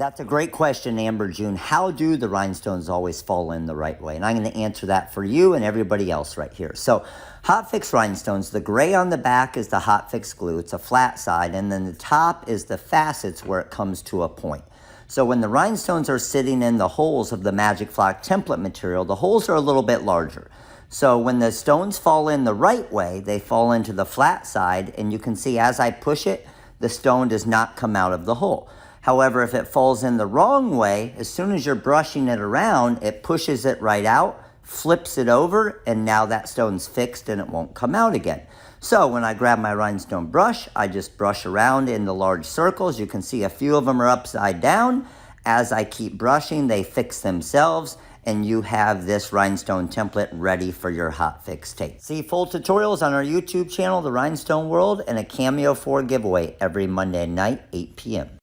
That's a great question, Amber June. How do the rhinestones always fall in the right way? And I'm going to answer that for you and everybody else right here. So hot fix rhinestones, the gray on the back is the hot fix glue. It's a flat side. And then the top is the facets where it comes to a point. So when the rhinestones are sitting in the holes of the Magic Flock template material, the holes are a little bit larger. So when the stones fall in the right way, they fall into the flat side. And you can see as I push it, the stone does not come out of the hole. However, if it falls in the wrong way, as soon as you're brushing it around, it pushes it right out, flips it over, and now that stone's fixed and it won't come out again. So when I grab my rhinestone brush, I just brush around in the large circles. You can see a few of them are upside down. As I keep brushing, they fix themselves, and you have this rhinestone template ready for your hot fix tape. See full tutorials on our YouTube channel, The Rhinestone World, and a Cameo 4 giveaway every Monday night, 8 p.m.